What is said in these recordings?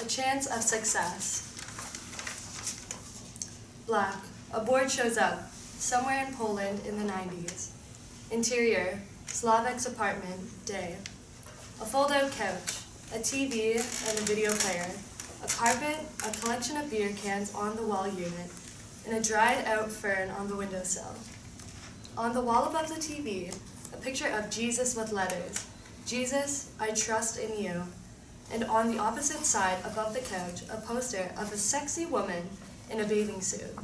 chance of success. Black. A board shows up, somewhere in Poland in the 90s. Interior, Slawek's apartment, day. A fold-out couch, a TV and a video player, a carpet, a collection of beer cans on the wall unit, and a dried-out fern on the windowsill. On the wall above the TV, a picture of Jesus with letters, Jesus, I trust in you. And on the opposite side, above the couch, a poster of a sexy woman in a bathing suit.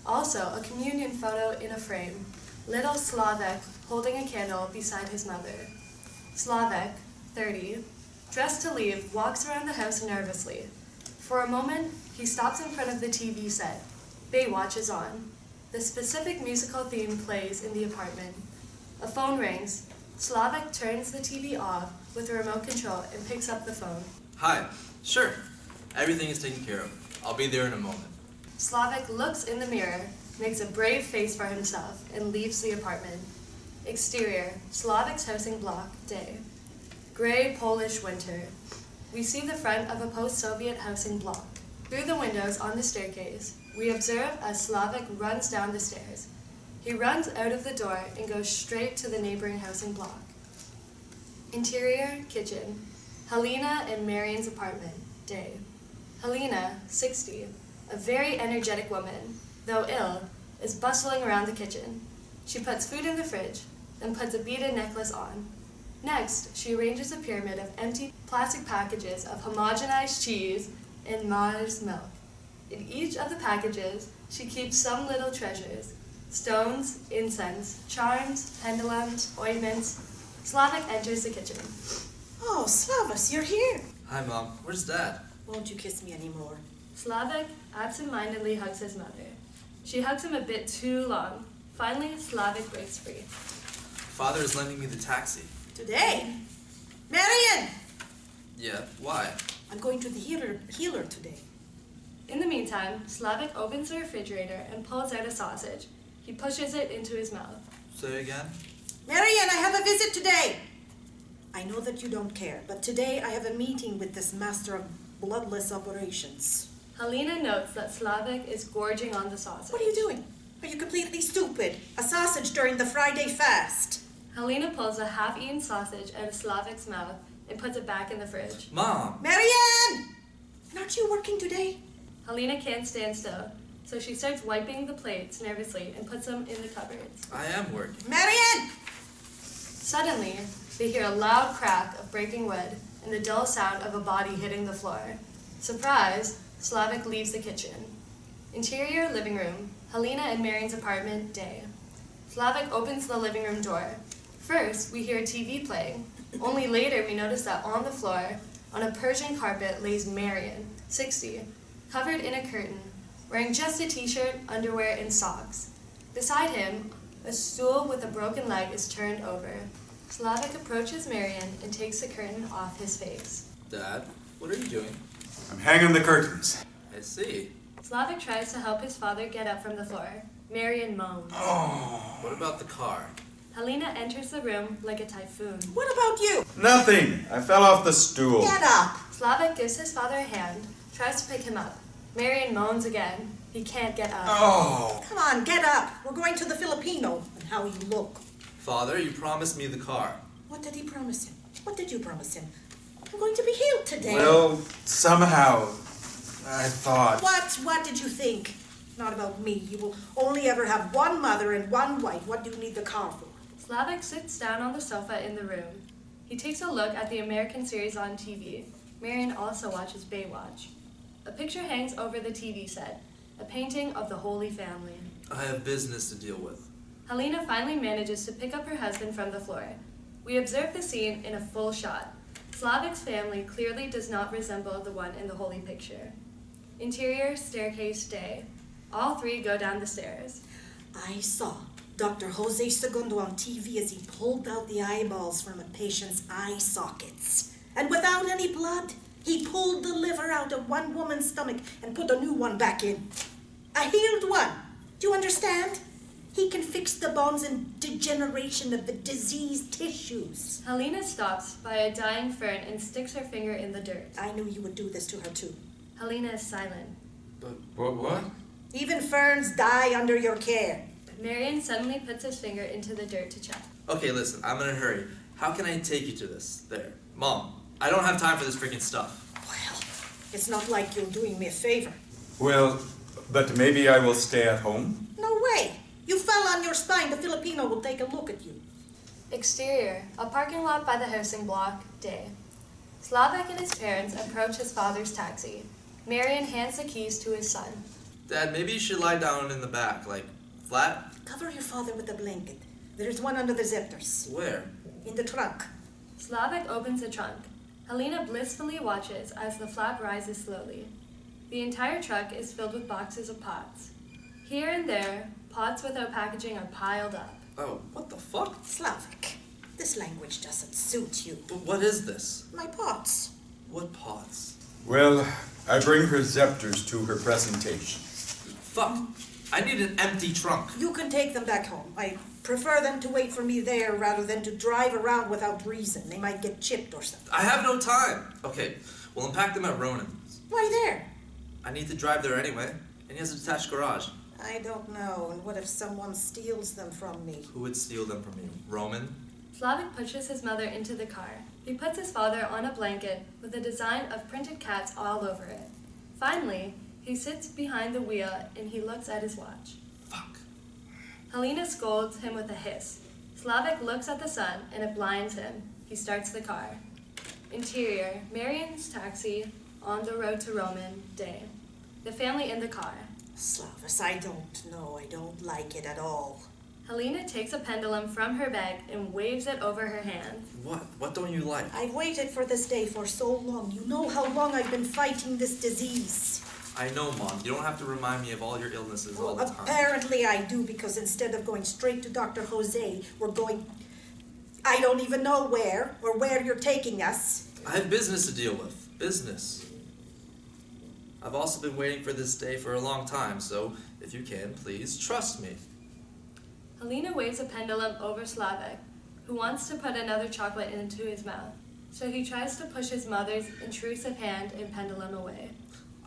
Also, a communion photo in a frame, little Sławek holding a candle beside his mother. Sławek, 30, dressed to leave, walks around the house nervously. For a moment, he stops in front of the TV set. Baywatch is on. The specific musical theme plays in the apartment. A phone rings. Sławek turns the TV off with a remote control and picks up the phone. Hi. Sure. Everything is taken care of. I'll be there in a moment. Sławek looks in the mirror, makes a brave face for himself, and leaves the apartment. Exterior, Slawek's housing block, day. Gray Polish winter. We see the front of a post-Soviet housing block. Through the windows on the staircase, we observe as Slawek runs down the stairs. He runs out of the door and goes straight to the neighboring housing block. Interior, kitchen. Halina and Marian's apartment, day. Halina, 60, a very energetic woman, though ill, is bustling around the kitchen. She puts food in the fridge, then puts a beaded necklace on. Next, she arranges a pyramid of empty plastic packages of homogenized cheese and Mars milk. In each of the packages, she keeps some little treasures: stones, incense, charms, pendulums, ointments. Slawek enters the kitchen. Oh, Slavus, you're here. Hi, Mom. Where's Dad? Won't you kiss me anymore? Slawek absent-mindedly hugs his mother. She hugs him a bit too long. Finally, Slawek breaks free. Father is lending me the taxi. Today? Marian! Yeah, why? I'm going to the healer today. In the meantime, Slawek opens the refrigerator and pulls out a sausage. He pushes it into his mouth. Say again? Marian, I have a visit today. I know that you don't care, but today I have a meeting with this master of bloodless operations. Halina notes that Slawek is gorging on the sausage. What are you doing? Are you completely stupid? A sausage during the Friday fast. Halina pulls a half-eaten sausage out of Slawek's mouth and puts it back in the fridge. Mom! Marian! Aren't you working today? Halina can't stand still, so she starts wiping the plates nervously and puts them in the cupboards. I am working. Marian! Suddenly, they hear a loud crack of breaking wood and the dull sound of a body hitting the floor. Surprised, Slawek leaves the kitchen. Interior living room, Halina and Marian's apartment, day. Slawek opens the living room door. First, we hear a TV playing. Only later, we notice that on the floor, on a Persian carpet, lays Marian, 60, covered in a curtain, wearing just a t-shirt, underwear, and socks. Beside him, a stool with a broken leg is turned over. Slawek approaches Marian and takes the curtain off his face. Dad, what are you doing? I'm hanging the curtains. I see. Slawek tries to help his father get up from the floor. Marian moans. Oh. What about the car? Halina enters the room like a typhoon. What about you? Nothing. I fell off the stool. Get up! Slawek gives his father a hand, tries to pick him up. Marian moans again. He can't get up. Oh. Come on, get up. We're going to the Filipino. And how you look. Father, you promised me the car. What did he promise him? What did you promise him? I'm going to be healed today. Well, somehow, I thought... What did you think? Not about me. You will only ever have one mother and one wife. What do you need the car for? Slawek sits down on the sofa in the room. He takes a look at the American series on TV. Marian also watches Baywatch. A picture hangs over the TV set, a painting of the Holy Family. I have business to deal with. Halina finally manages to pick up her husband from the floor. We observe the scene in a full shot. Slawek's family clearly does not resemble the one in the holy picture. Interior, staircase, day. All three go down the stairs. I saw Dr. Jose Segundo on TV as he pulled out the eyeballs from a patient's eye sockets. And without any blood, he pulled the liver out of one woman's stomach and put a new one back in. A healed one. Do you understand? He can fix the bones and degeneration of the diseased tissues. Halina stops by a dying fern and sticks her finger in the dirt. I knew you would do this to her too. Halina is silent. But what? Even ferns die under your care. Marian suddenly puts his finger into the dirt to check. Okay, listen, I'm in a hurry. How can I take you to this? There. Mom, I don't have time for this freaking stuff. Well, it's not like you're doing me a favor. Well, but maybe I will stay at home? No way. You fell on your spine. The Filipino will take a look at you. Exterior, a parking lot by the housing block, day. Sławek and his parents approach his father's taxi. Marian hands the keys to his son. Dad, maybe you should lie down in the back, like, flat? Cover your father with a blanket. There's one under the zippers. Where? In the trunk. Sławek opens the trunk. Halina blissfully watches as the flap rises slowly. The entire truck is filled with boxes of pots. Here and there, pots without packaging are piled up. Oh, what the fuck? Slavik, this language doesn't suit you. But what is this? My pots. What pots? Well, I bring her scepters to her presentation. Fuck. I need an empty trunk. You can take them back home. I prefer them to wait for me there rather than to drive around without reason. They might get chipped or something. I have no time. Okay, we'll unpack them at Ronan's. Why there? I need to drive there anyway, and he has a detached garage. I don't know. And what if someone steals them from me? Who would steal them from you? Roman? Sławek pushes his mother into the car. He puts his father on a blanket with a design of printed cats all over it. Finally, he sits behind the wheel and he looks at his watch. Fuck. Halina scolds him with a hiss. Sławek looks at the sun and it blinds him. He starts the car. Interior, Marian's taxi on the road to Roman, day. The family in the car. Slavis, I don't know. I don't like it at all. Halina takes a pendulum from her bag and waves it over her hand. What? What don't you like? I've waited for this day for so long. You know how long I've been fighting this disease. I know, Mom. You don't have to remind me of all your illnesses all the time. Apparently I do, because instead of going straight to Dr. Jose, we're going... I don't even know where, or where you're taking us. I have business to deal with. Business. I've also been waiting for this day for a long time, so if you can, please trust me. Halina waves a pendulum over Sławek, who wants to put another chocolate into his mouth, so he tries to push his mother's intrusive hand and pendulum away.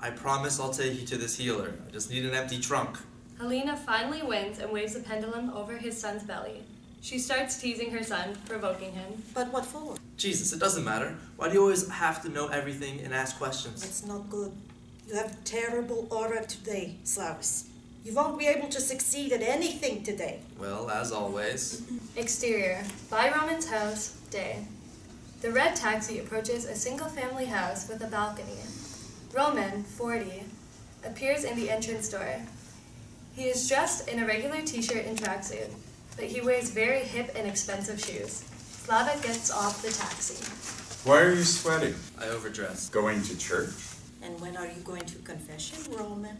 I promise I'll take you to this healer. I just need an empty trunk. Halina finally wins and waves the pendulum over his son's belly. She starts teasing her son, provoking him. But what for? Jesus, it doesn't matter. Why do you always have to know everything and ask questions? It's not good. You have terrible aura today, Slavis. You won't be able to succeed at anything today. Well, as always. Exterior, by Roman's house, day. The red taxi approaches a single-family house with a balcony. Roman, 40, appears in the entrance door. He is dressed in a regular t-shirt and tracksuit, but he wears very hip and expensive shoes. Sławek gets off the taxi. Why are you sweating? I overdressed. Going to church? And when are you going to confession, Roman?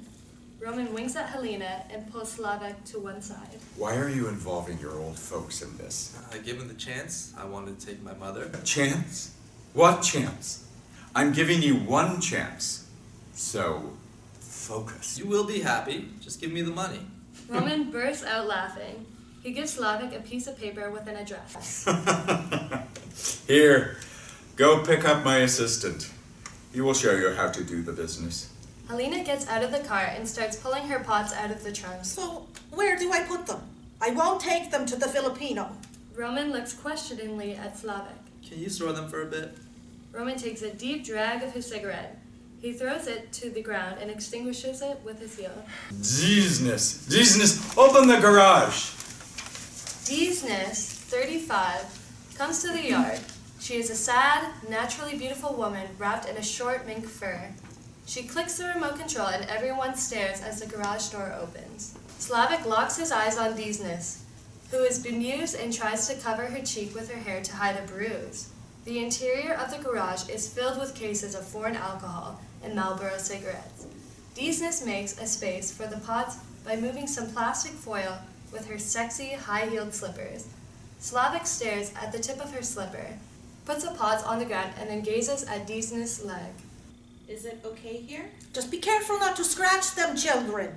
Roman winks at Halina and pulls Sławek to one side. Why are you involving your old folks in this? Given the chance, I wanted to take my mother. A chance? What chance? I'm giving you one chance. So, focus. You will be happy. Just give me the money. Roman bursts out laughing. He gives Sławek a piece of paper with an address. Here, go pick up my assistant. He will show you how to do the business. Halina gets out of the car and starts pulling her pots out of the trunk. So, where do I put them? I won't take them to the Filipino. Roman looks questioningly at Sławek. Can you store them for a bit? Roman takes a deep drag of his cigarette. He throws it to the ground and extinguishes it with his heel. Jesus! Jesus! Open the garage! Deesness, 35, comes to the yard. She is a sad, naturally beautiful woman wrapped in a short mink fur. She clicks the remote control and everyone stares as the garage door opens. Sławek locks his eyes on Deesness, who is bemused and tries to cover her cheek with her hair to hide a bruise. The interior of the garage is filled with cases of foreign alcohol and Marlboro cigarettes. Deesness makes a space for the pots by moving some plastic foil with her sexy, high-heeled slippers. Sławek stares at the tip of her slipper, puts the pots on the ground, and then gazes at Deesness' leg. Is it okay here? Just be careful not to scratch them, children.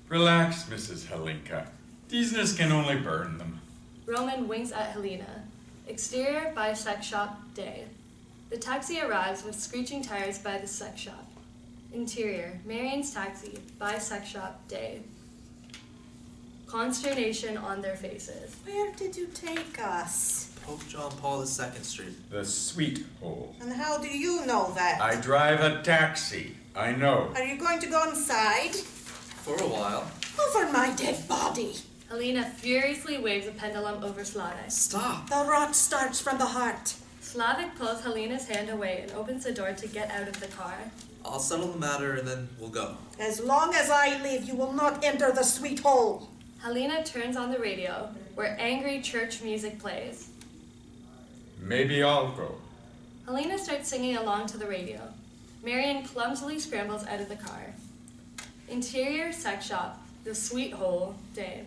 Relax, Mrs. Halinka. Business can only burn them. Roman winks at Halina. Exterior by sex shop, day. The taxi arrives with screeching tires by the sex shop. Interior, Marian's taxi, by sex shop, day. Consternation on their faces. Where did you take us? Pope John Paul II Street. The sweet hole. And how do you know that? I drive a taxi. I know. Are you going to go inside? For a while. Over my dead body. Halina furiously waves a pendulum over Sławek. Stop! The rot starts from the heart. Slawek pulls Halina's hand away and opens the door to get out of the car. I'll settle the matter and then we'll go. As long as I live, you will not enter the sweet hole. Halina turns on the radio, where angry church music plays. Maybe I'll go. Halina starts singing along to the radio. Marian clumsily scrambles out of the car. Interior sex shop, the sweet hole, day.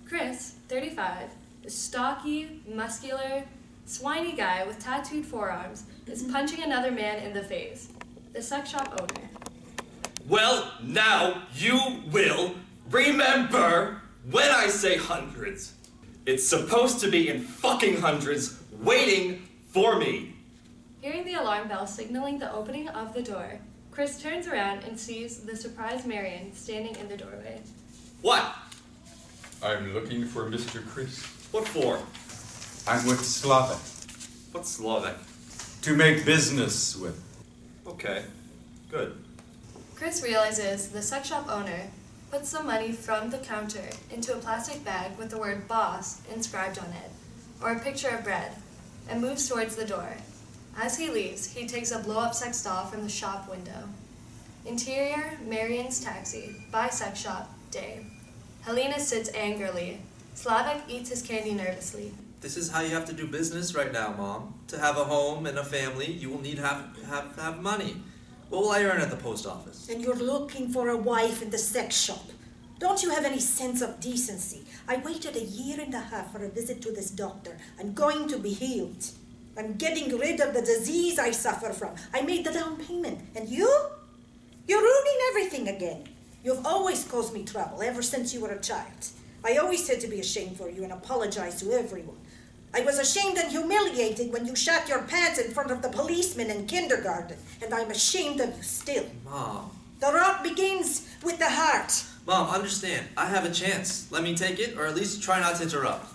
Kris, 35, a stocky, muscular, swiny guy with tattooed forearms, is punching another man in the face. The sex shop owner. Well, now you will remember when I say hundreds. It's supposed to be in fucking hundreds, waiting for me. Hearing the alarm bell signaling the opening of the door, Kris turns around and sees the surprised Marian standing in the doorway. What? I'm looking for Mr. Kris. What for? I'm with Sławek. What's Slawek? To make business with. Okay, good. Kris realizes the sex shop owner puts some money from the counter into a plastic bag with the word boss inscribed on it, or a picture of bread, and moves towards the door. As he leaves, he takes a blow-up sex doll from the shop window. Interior, Marian's taxi, by sex shop, day. Halina sits angrily. Sławek eats his candy nervously. This is how you have to do business right now, Mom. To have a home and a family, you will need to have money. What will I earn at the post office? And you're looking for a wife in the sex shop. Don't you have any sense of decency? I waited 1.5 years for a visit to this doctor. I'm going to be healed. I'm getting rid of the disease I suffer from. I made the down payment. And you? You're ruining everything again. You've always caused me trouble ever since you were a child. I always said to be ashamed for you and apologize to everyone. I was ashamed and humiliated when you shat your pants in front of the policeman in kindergarten, and I'm ashamed of you still. Mom. The rot begins with the heart. Mom, understand. I have a chance. Let me take it, or at least try not to interrupt.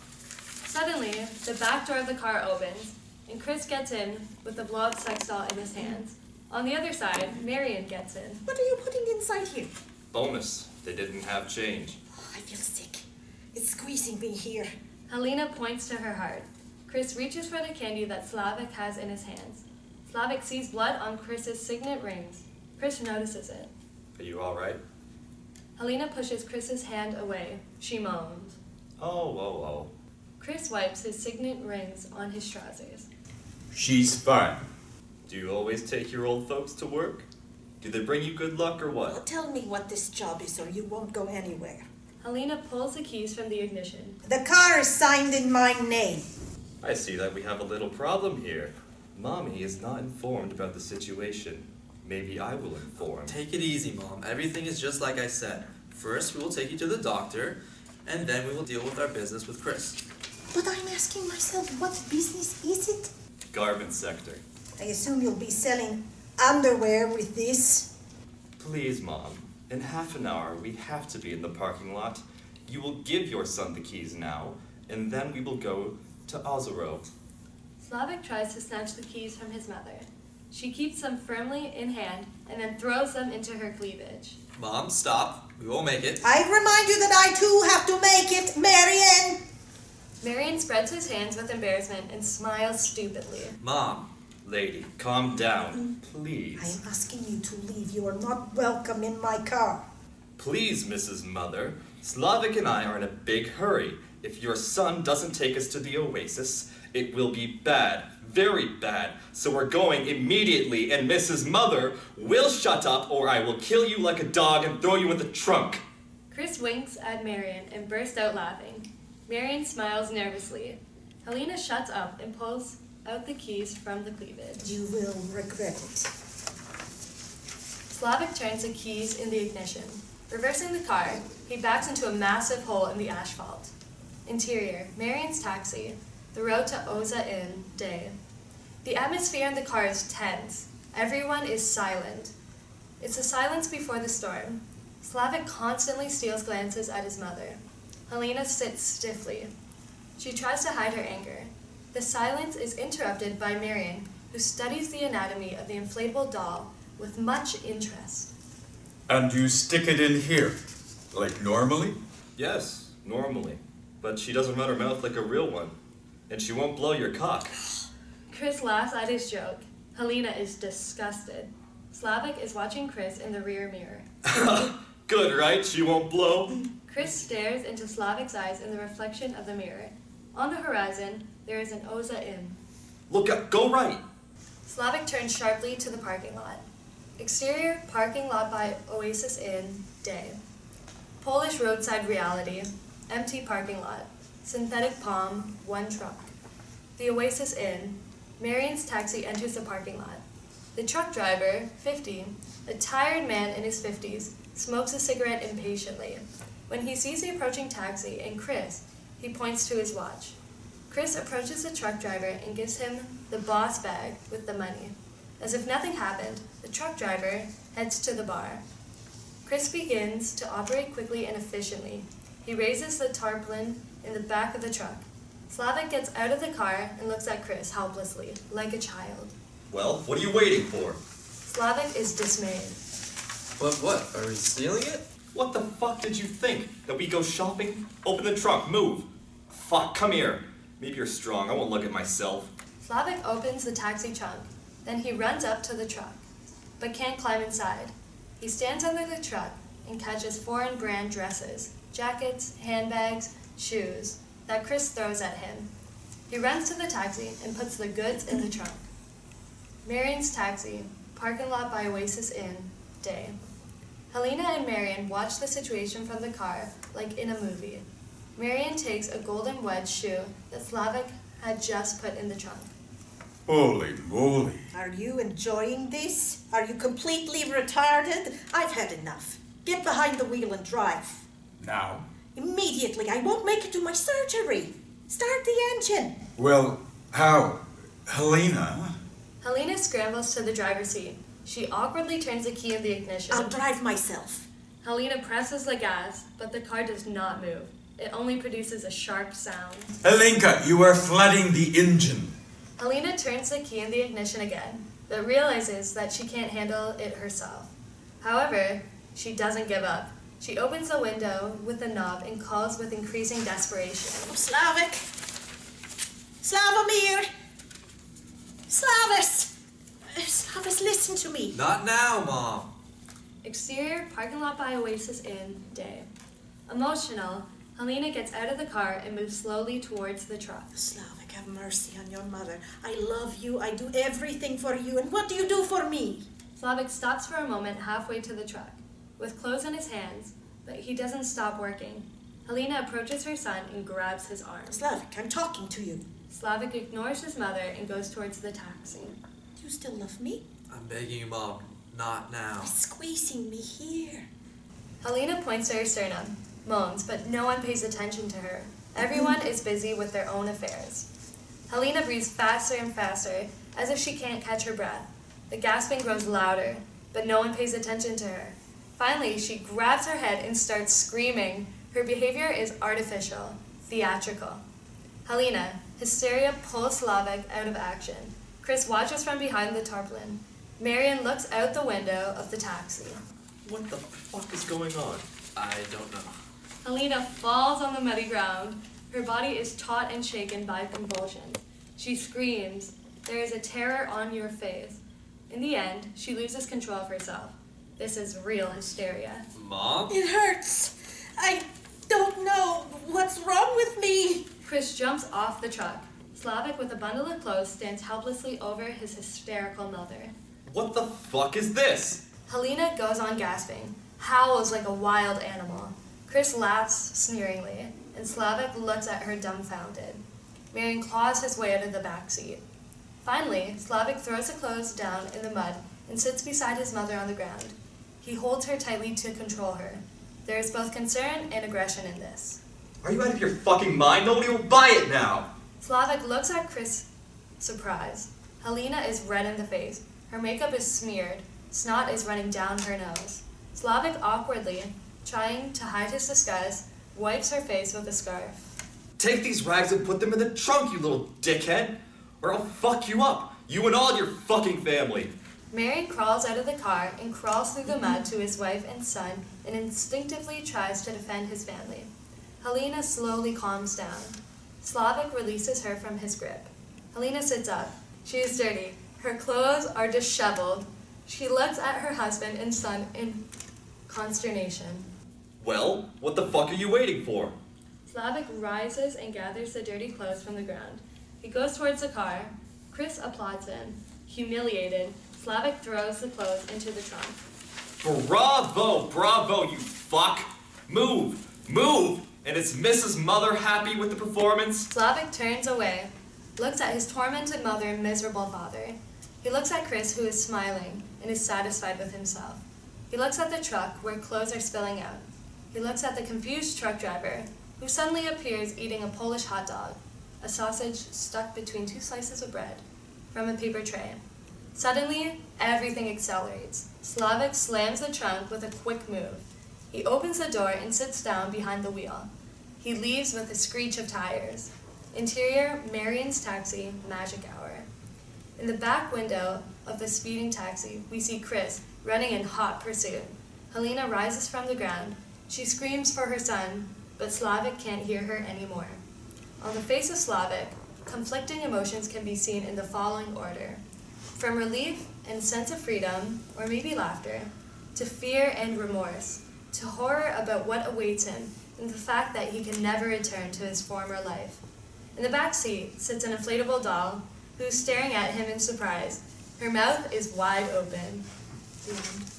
Suddenly, the back door of the car opens, and Kris gets in with the blow-up sex doll in his hands. On the other side, Marian gets in. What are you putting inside here? Bonus, they didn't have change. Oh, I feel sick. It's squeezing me here. Halina points to her heart. Kris reaches for the candy that Sławek has in his hands. Sławek sees blood on Kris's signet rings. Kris notices it. Are you alright? Halina pushes Kris's hand away. She moans. Oh. Kris wipes his signet rings on his trousers. She's fine. Do you always take your old folks to work? Do they bring you good luck or Well, what? tell me what this job is or you won't go anywhere. Halina pulls the keys from the ignition. The car is signed in my name. I see that we have a little problem here. Mommy is not informed about the situation. Maybe I will inform. Take it easy, Mom. Everything is just like I said. First, we will take you to the doctor, and then we will deal with our business with Kris. But I'm asking myself, what business is it? Garment sector. I assume you'll be selling underwear with this. Please, Mom. In half an hour, we have to be in the parking lot. You will give your son the keys now, and then we will go to Ozero. Sławek tries to snatch the keys from his mother. She keeps them firmly in hand and then throws them into her cleavage. Mom, stop. We will make it. I remind you that I too have to make it, Marian. Marian spreads his hands with embarrassment and smiles stupidly. Mom. Lady, calm down, please. I am asking you to leave. You are not welcome in my car. Please, Mrs. Mother. Sławek and I are in a big hurry. If your son doesn't take us to the oasis, it will be bad, very bad. So we're going immediately, and Mrs. Mother will shut up or I will kill you like a dog and throw you in the trunk. Kris winks at Marian and bursts out laughing. Marian smiles nervously. Halina shuts up and pulls out the keys from the cleavage. You will regret it. Sławek turns the keys in the ignition. Reversing the car, he backs into a massive hole in the asphalt. Interior, Marian's taxi, the road to Oza Inn, day. The atmosphere in the car is tense. Everyone is silent. It's a silence before the storm. Sławek constantly steals glances at his mother. Halina sits stiffly. She tries to hide her anger. The silence is interrupted by Marian, who studies the anatomy of the inflatable doll with much interest. And you stick it in here, like normally? Yes, normally. But she doesn't run her mouth like a real one. And she won't blow your cock. Kris laughs at his joke. Halina is disgusted. Sławek is watching Kris in the rear mirror. Good, right? She won't blow? Kris stares into Sławek's eyes in the reflection of the mirror. On the horizon, there is an Oza Inn. Look up, go right. Sławek turns sharply to the parking lot. Exterior, parking lot by Oasis Inn, day. Polish roadside reality, empty parking lot. Synthetic palm, one truck. The Oasis Inn. Marian's taxi enters the parking lot. The truck driver, 50, a tired man in his 50s, smokes a cigarette impatiently. When he sees the approaching taxi and Kris, he points to his watch. Kris approaches the truck driver and gives him the boss bag with the money. As if nothing happened, the truck driver heads to the bar. Kris begins to operate quickly and efficiently. He raises the tarpaulin in the back of the truck. Slawek gets out of the car and looks at Kris helplessly, like a child. Well, what are you waiting for? Sławek is dismayed. What? Are we stealing it? What the fuck did you think? That we go shopping? Open the trunk, move. Fuck, come here. Maybe you're strong, I won't look at myself. Sławek opens the taxi trunk. Then he runs up to the truck, but can't climb inside. He stands under the truck and catches foreign brand dresses, jackets, handbags, shoes that Kris throws at him. He runs to the taxi and puts the goods in the trunk. Marian's taxi, parking lot by Oasis Inn, day. Halina and Marian watch the situation from the car like in a movie. Marian takes a golden wedge shoe that Sławek had just put in the trunk. Holy moly. Are you enjoying this? Are you completely retarded? I've had enough. Get behind the wheel and drive. Now? Immediately. I won't make it to my surgery. Start the engine. Well, how? Halina? Halina scrambles to the driver's seat. She awkwardly turns the key in the ignition. I'll drive myself. Halina presses the gas, but the car does not move. It only produces a sharp sound. Helenka, you are flooding the engine. Halina turns the key in the ignition again, but realizes that she can't handle it herself. However, she doesn't give up. She opens the window with the knob and calls with increasing desperation. Sławek! Sławomir! Slavis! Slavis, listen to me. Not now, Mom. Exterior, parking lot by Oasis Inn, day. Emotional, Halina gets out of the car and moves slowly towards the truck. Sławek, have mercy on your mother. I love you. I do everything for you. And what do you do for me? Sławek stops for a moment halfway to the truck, with clothes in his hands, but he doesn't stop working. Halina approaches her son and grabs his arm. Sławek, I'm talking to you. Sławek ignores his mother and goes towards the taxi. Do you still love me? I'm begging you, Mom. Not now. You're squeezing me here. Halina points to her sternum, moans, but no one pays attention to her. Everyone is busy with their own affairs. Halina breathes faster and faster, as if she can't catch her breath. The gasping grows louder, but no one pays attention to her. Finally, she grabs her head and starts screaming. Her behavior is artificial, theatrical. Halina, hysteria pulls Slawek out of action. Kris watches from behind the tarpaulin. Marian looks out the window of the taxi. What the fuck is going on? I don't know. Halina falls on the muddy ground. Her body is taut and shaken by convulsions. She screams. There is a terror on your face. In the end, she loses control of herself. This is real hysteria. Mom? It hurts. I don't know what's wrong with me. Kris jumps off the truck. Sławek, with a bundle of clothes, stands helplessly over his hysterical mother. What the fuck is this? Halina goes on gasping, howls like a wild animal. Kris laughs sneeringly, and Sławek looks at her dumbfounded. Marian claws his way out of the back seat. Finally, Sławek throws the clothes down in the mud and sits beside his mother on the ground. He holds her tightly to control her. There is both concern and aggression in this. Are you out of your fucking mind? Nobody will buy it now! Sławek looks at Kris, surprised. Halina is red in the face. Her makeup is smeared. Snot is running down her nose. Sławek awkwardly, trying to hide his disgust, wipes her face with a scarf. Take these rags and put them in the trunk, you little dickhead! Or I'll fuck you up! You and all your fucking family! Marian crawls out of the car and crawls through the mud to his wife and son and instinctively tries to defend his family. Halina slowly calms down. Sławek releases her from his grip. Halina sits up. She is dirty. Her clothes are disheveled. She looks at her husband and son in consternation. Well, what the fuck are you waiting for? Sławek rises and gathers the dirty clothes from the ground. He goes towards the car. Kris applauds him. Humiliated, Sławek throws the clothes into the trunk. Bravo! Bravo, you fuck! Move! Move! And is Mrs. Mother happy with the performance? Sławek turns away, looks at his tormented mother and miserable father. He looks at Kris, who is smiling and is satisfied with himself. He looks at the truck, where clothes are spilling out. He looks at the confused truck driver, who suddenly appears eating a Polish hot dog, a sausage stuck between 2 slices of bread, from a paper tray. Suddenly, everything accelerates. Sławek slams the trunk with a quick move. He opens the door and sits down behind the wheel. He leaves with a screech of tires. Interior, Marian's taxi, magic hour. In the back window of the speeding taxi, we see Kris running in hot pursuit. Halina rises from the ground. She screams for her son, but Sławek can't hear her anymore. On the face of Sławek, conflicting emotions can be seen in the following order. From relief and sense of freedom, or maybe laughter, to fear and remorse, to horror about what awaits him and the fact that he can never return to his former life. In the back seat sits an inflatable doll who's staring at him in surprise. Her mouth is wide open. The end.